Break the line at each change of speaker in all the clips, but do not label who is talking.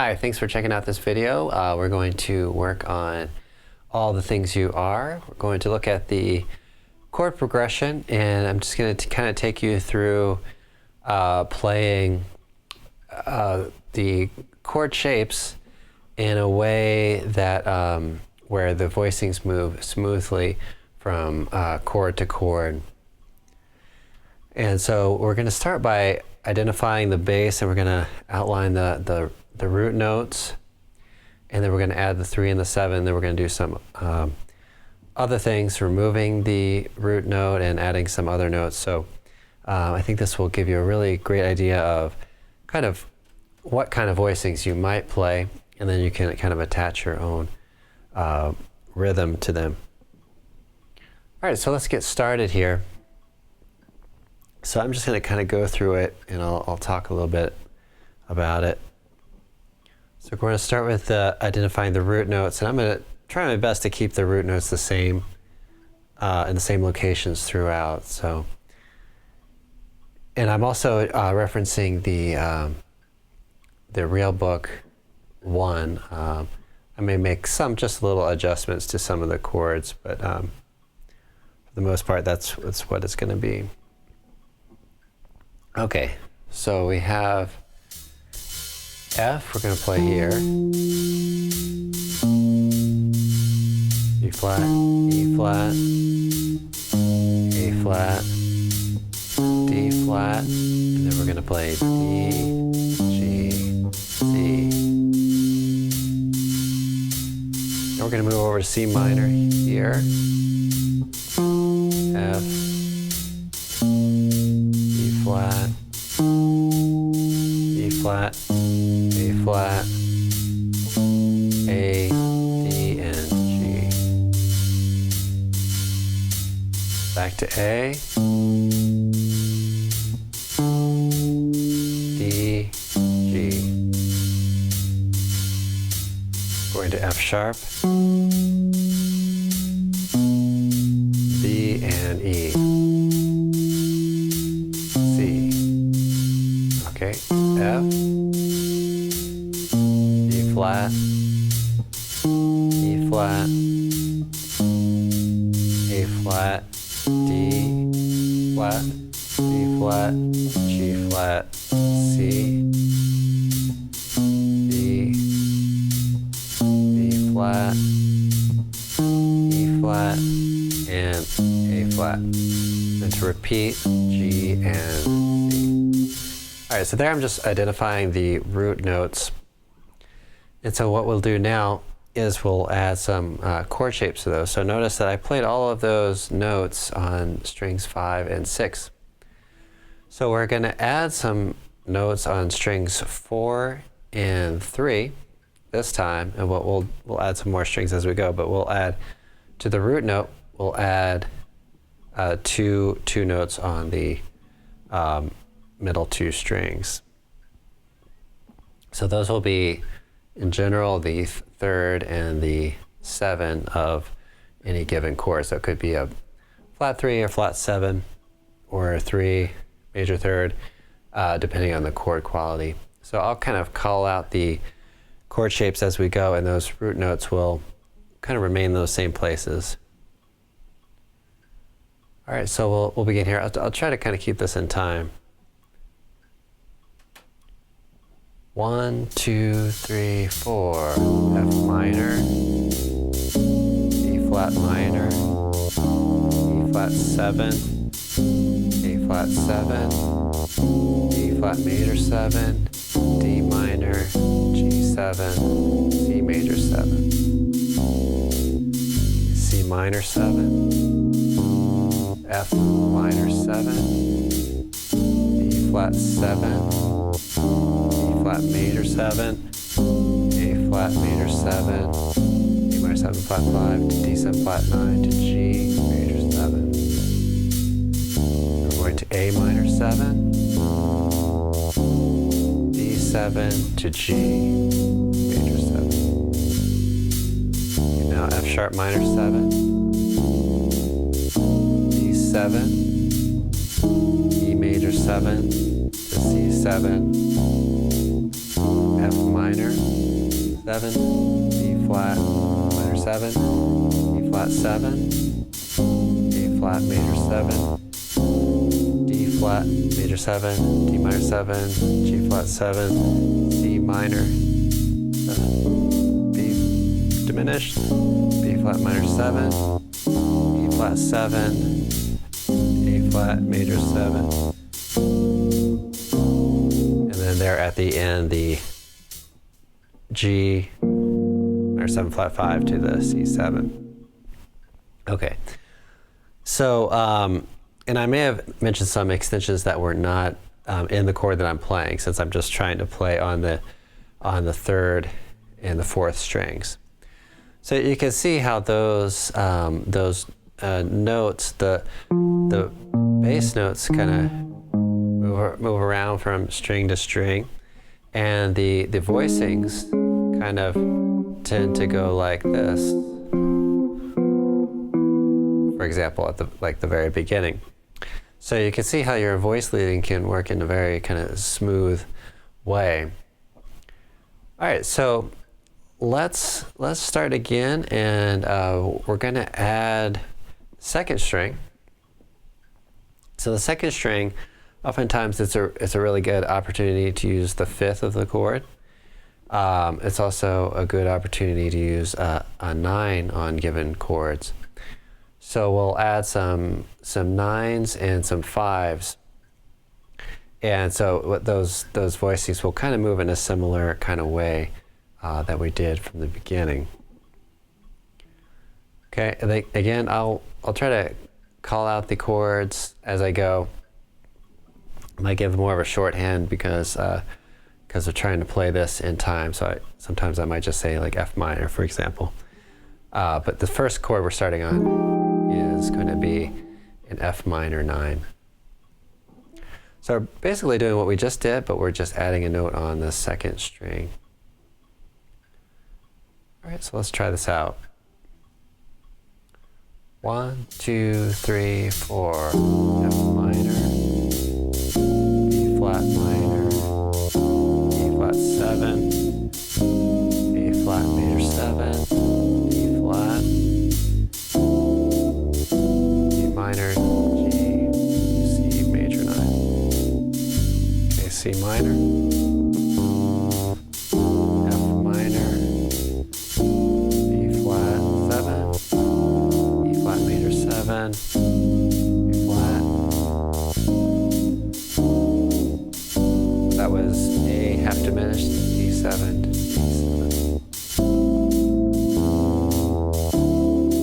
Hi, thanks for checking out this video. We're going to work on All the Things You Are. We're going to look at the chord progression, and I'm just going to kind of take you through playing the chord shapes in a way that where the voicings move smoothly from chord to chord. And so we're going to start by identifying the bass, and we're going to outline the root notes, and then we're going to add the 3 and the 7. Then we're going to do some other things, removing the root note and adding some other notes. So I think this will give you a really great idea of kind of what kind of voicings you might play, and then you can kind of attach your own rhythm to them. All right, so let's get started here. So I'm just going to kind of go through it, and I'll talk a little bit about it. So we're going to start with identifying the root notes, and I'm going to try my best to keep the root notes the same in the same locations throughout. So, and I'm also referencing the real book 1. I may make just little adjustments to some of the chords, but for the most part, that's what it's going to be. Okay, so we have F, we're going to play here, B flat, E flat, A flat, D flat, and then we're going to play D, G, C. Now we're going to move over to C minor here, F, E flat, E flat, A flat, A, D, and G. Back to A, D, G. Going to F sharp, B and E, C. Okay, F, D flat, E flat, A flat, D flat, B flat, G flat, C, B, B flat, E flat, and A flat. Then to repeat, G and C. All right, so there I'm just identifying the root notes. And so what we'll do now is we'll add some chord shapes to those. So notice that I played all of those notes on strings 5 and 6. So we're going to add some notes on strings 4 and 3 this time, and we'll add some more strings as we go, but we'll add to the root note, we'll add two notes on the middle 2 strings. So those will be, in general, the 3rd and the 7 of any given chord. So it could be a flat 3 or flat 7, or a 3 major 3rd, depending on the chord quality. So I'll kind of call out the chord shapes as we go, and those root notes will kind of remain in those same places. All right, so we'll begin here. I'll try to kind of keep this in time. 1, 2, 3, 4. F minor, E flat minor, E flat 7, A flat 7, E flat major 7, D minor, G7, C major 7, C minor 7, F minor 7, E flat 7, E flat major 7, A flat major 7, A minor 7 flat 5, to D7 flat 9, to G major 7. We're going to A minor 7, D7 to G major 7. Okay, now F sharp minor 7, D7, E major 7 to C7, F minor, 7, B flat, minor 7, E flat 7, A flat major 7, D flat major 7, D minor 7, G flat 7, C minor 7, B diminished, B flat minor 7, E flat 7, A flat major 7, and then there at the end the G minor 7 flat 5 to the C7. Okay, so and I may have mentioned some extensions that were not in the chord that I'm playing, since I'm just trying to play on the third and the fourth strings. So you can see how those notes, the bass notes, kind of move around from string to string, and the voicings kind of tend to go like this. For example, at the very beginning. So you can see how your voice leading can work in a very kind of smooth way. All right, so let's start again, and we're going to add second string. So the second string, oftentimes it's a really good opportunity to use the fifth of the chord. It's also a good opportunity to use a 9 on given chords. So we'll add some 9s and some 5s. And so what those voicings will kind of move in a similar kind of way that we did from the beginning. Okay, and again, I'll try to call out the chords as I go. I might give more of a shorthand because we're trying to play this in time. So sometimes I might just say like F minor, for example. But the first chord we're starting on is going to be an F minor 9. So we're basically doing what we just did, but we're just adding a note on the second string. All right, so let's try this out. 1, 2, 3, 4, F minor, B flat minor, E flat 7, A flat major 7, E flat, E minor, G, C major 9. Okay, C minor, F minor, B flat 7, E flat major 7, A flat. That was A half diminished, D7 to D7.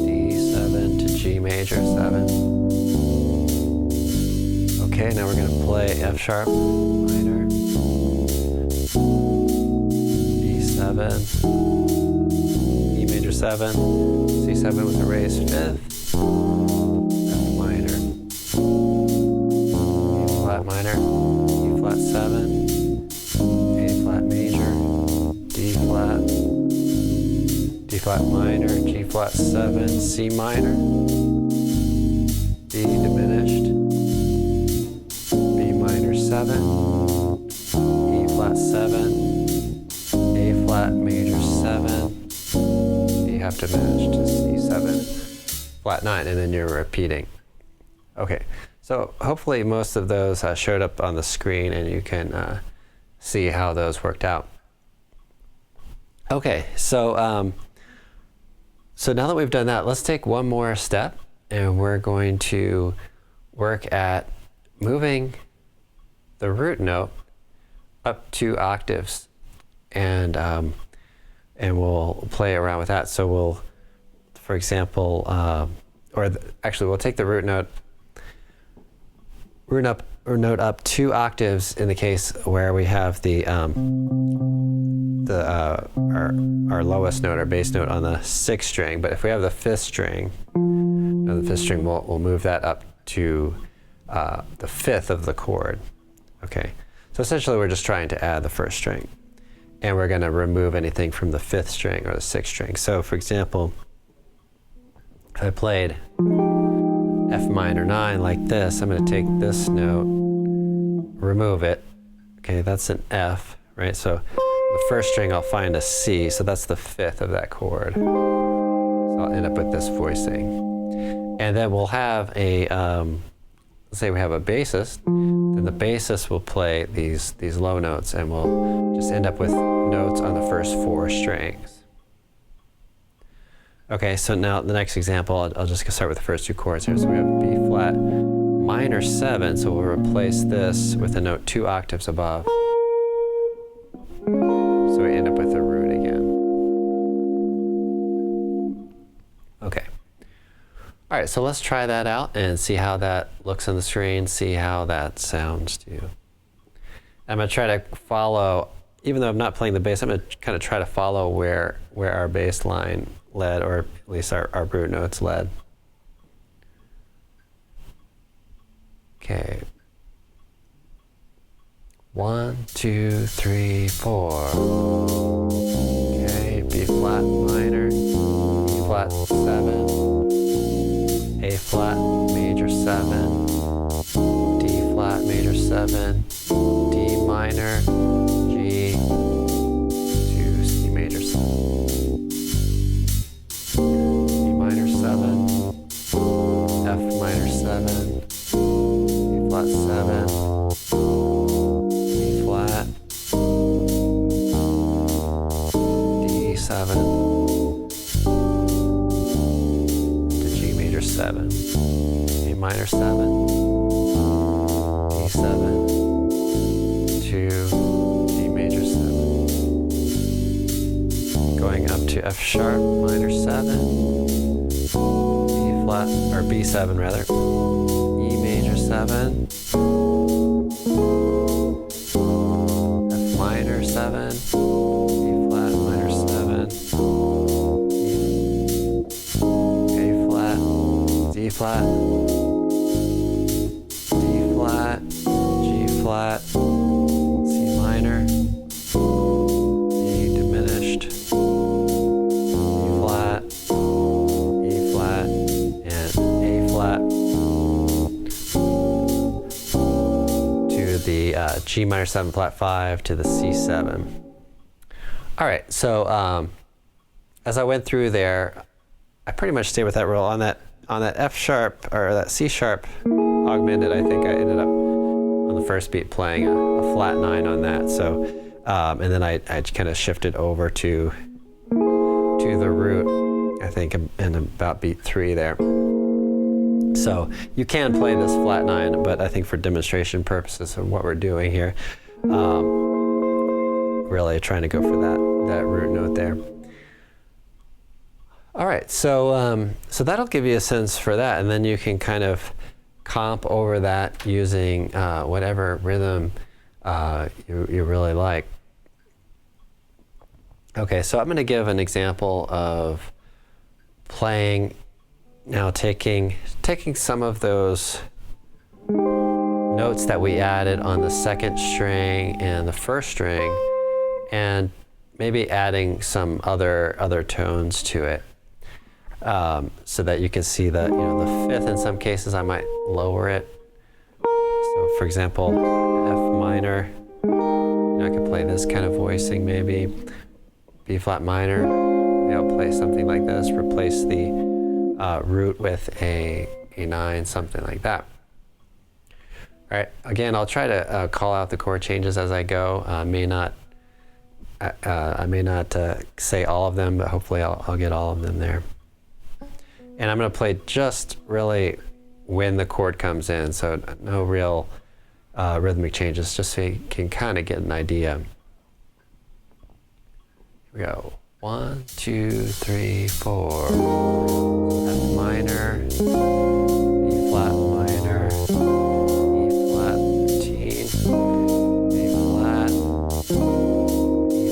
D7 to G major 7. Okay, now we're going to play F sharp minor, D7, E major 7, C7 with a raised fifth, F minor, E flat minor, E flat 7, A flat major, D flat minor, G flat 7, C minor, D diminished, B minor 7, E flat 7, A flat major 7, D half diminished to C7, flat 9, and then you're repeating. Okay, so hopefully most of those showed up on the screen, and you can see how those worked out. Okay, so so now that we've done that, let's take one more step, and we're going to work at moving the root note up 2 octaves, and we'll play around with that. So we'll, for example, actually we'll take the root note up 2 octaves in the case where we have our lowest note, our bass note, on the 6th string. But if we have the 5th string, we'll move that up to the 5th of the chord. Okay, so essentially we're just trying to add the 1st string, and we're going to remove anything from the 5th string or the 6th string. So for example, if I played F minor 9 like this, I'm going to take this note, remove it. Okay, that's an F, right? So the first string, I'll find a C, so that's the fifth of that chord. So I'll end up with this voicing. And then we'll have a, let's say we have a bassist, then the bassist will play these low notes, and we'll just end up with notes on the first four strings. Okay, so now the next example, I'll just start with the first two chords here. So we have B flat minor 7, so we'll replace this with a note 2 octaves above. So we end up with a root again. Okay. All right, so let's try that out and see how that looks on the screen, see how that sounds to you. I'm going to try to follow, even though I'm not playing the bass, I'm going to kind of try to follow where our bass line led, or at least our root notes led. Okay. 1, 2, 3, 4. Okay, B flat minor, E flat 7, A flat major 7, D flat major 7, D minor, G to C major 7, E minor 7, F minor 7, E flat 7, E flat, D 7 to G major 7, A minor 7, D 7 to G major 7, going up to F sharp minor 7, E flat, or B 7 rather, E major 7, F minor 7, E flat minor 7, A flat, D flat, D flat, G flat, C minor, D diminished, E flat, E flat, and A flat to the G minor 7 flat 5 to the C7. All right, so as I went through there, I pretty much stayed with that roll on that F sharp, or that C sharp augmented. I think I ended up on the first beat playing a flat 9 on that. So and then I kind of shifted over to the root, I think, in about beat 3 there. So you can play this flat 9, but I think for demonstration purposes of what we're doing here, really trying to go for that root note there. All right, so so that'll give you a sense for that, and then you can kind of comp over that using whatever rhythm you really like. Okay, so I'm going to give an example of playing, now taking some of those notes that we added on the second string and the first string, and maybe adding some other tones to it, so that you can see that, the fifth, in some cases I might lower it. So for example, F minor, I could play this kind of voicing maybe. B flat minor, maybe I'll play something like this, replace the root with a 9, something like that. All right, again, I'll try to call out the chord changes as I go. I may not say all of them, but hopefully I'll get all of them there. And I'm going to play just really when the chord comes in, so no real rhythmic changes, just so you can kind of get an idea. Here we go. 1, 2, 3, 4. F minor, E flat minor, E flat 13, A flat, E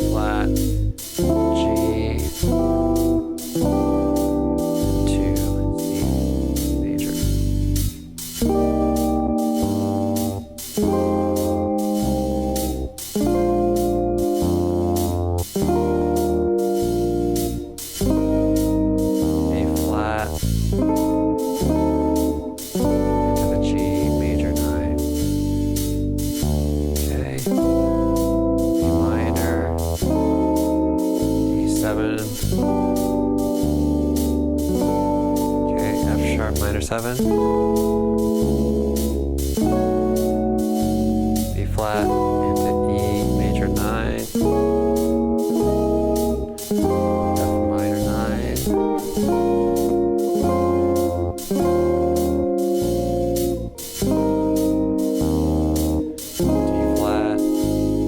flat, G, into the G Okay, F sharp minor 7. B flat into E major 9. F minor 9.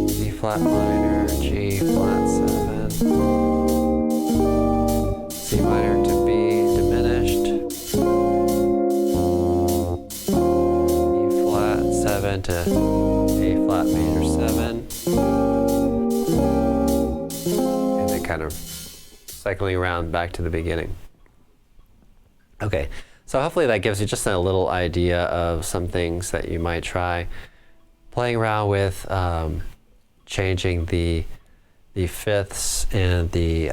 D flat minor, G flat 7. C minor to B diminished. E flat 7 to A flat major 7. And then kind of cycling around back to the beginning. Okay, so hopefully that gives you just a little idea of some things that you might try playing around with, changing the fifths and the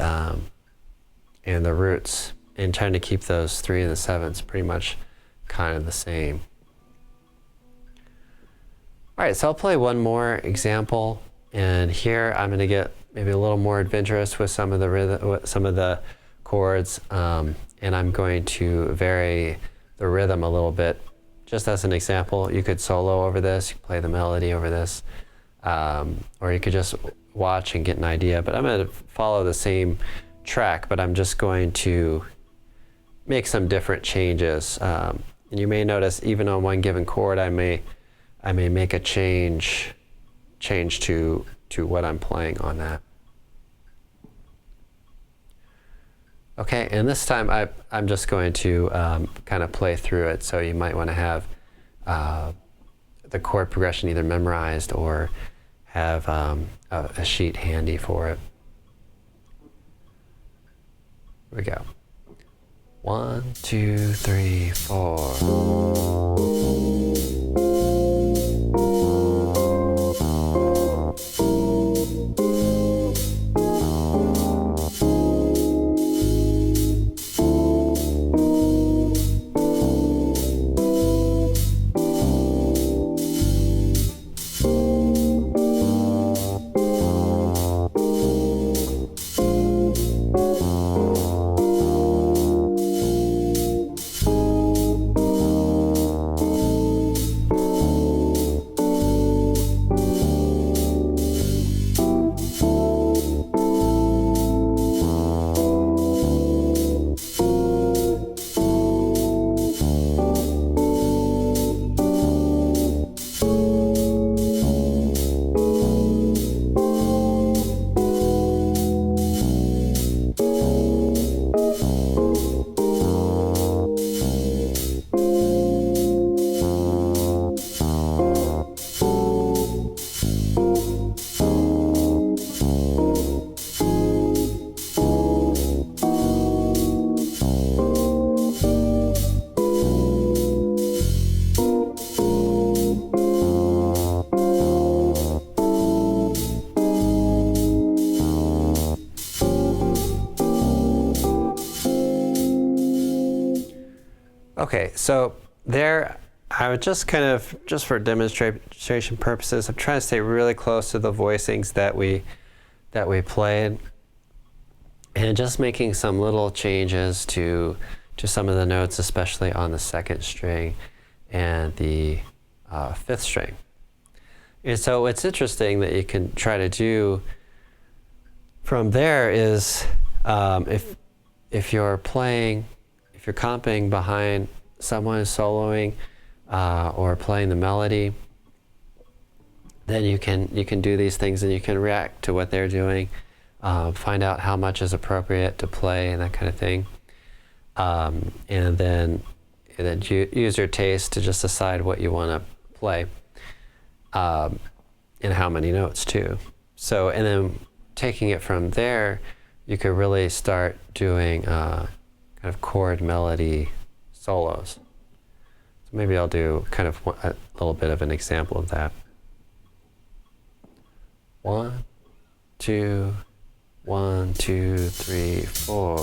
roots, and trying to keep those 3 and the 7s pretty much kind of the same. All right, so I'll play one more example, and here I'm going to get maybe a little more adventurous with some of the rhythm, some of the chords, and I'm going to vary the rhythm a little bit. Just as an example, you could solo over this, you play the melody over this, or you could just watch and get an idea. But I'm going to follow the same track, but I'm just going to make some different changes. And you may notice even on one given chord, I may make a change to what I'm playing on that. Okay, and this time I'm just going to kind of play through it, so you might want to have the chord progression either memorized or have a sheet handy for it. Here we go. 1, 2, 3, 4. Okay, so there, I would just kind of, just for demonstration purposes, I'm trying to stay really close to the voicings that we played, and just making some little changes to some of the notes, especially on the second string and the fifth string. And so what's interesting that you can try to do from there is if you're comping behind someone who's soloing or playing the melody, then you can do these things and you can react to what they're doing, find out how much is appropriate to play and that kind of thing, and then use your taste to just decide what you want to play, and how many notes too. So, and then taking it from there, you could really start doing kind of chord melody solos. So maybe I'll do kind of a little bit of an example of that. 1, 2, 1, 2, 3, 4.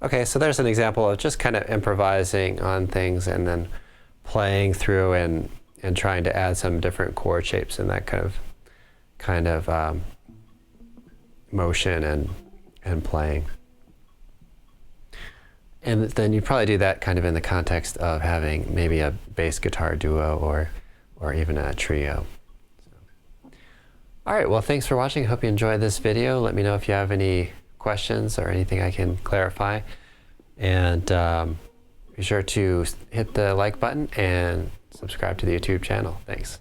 Okay, so there's an example of just kind of improvising on things and then playing through and trying to add some different chord shapes in that kind of motion and playing. And then you probably do that kind of in the context of having maybe a bass guitar duo or even a trio. So. All right, well, thanks for watching. Hope you enjoyed this video. Let me know if you have any questions or anything I can clarify. And be sure to hit the like button and subscribe to the YouTube channel. Thanks.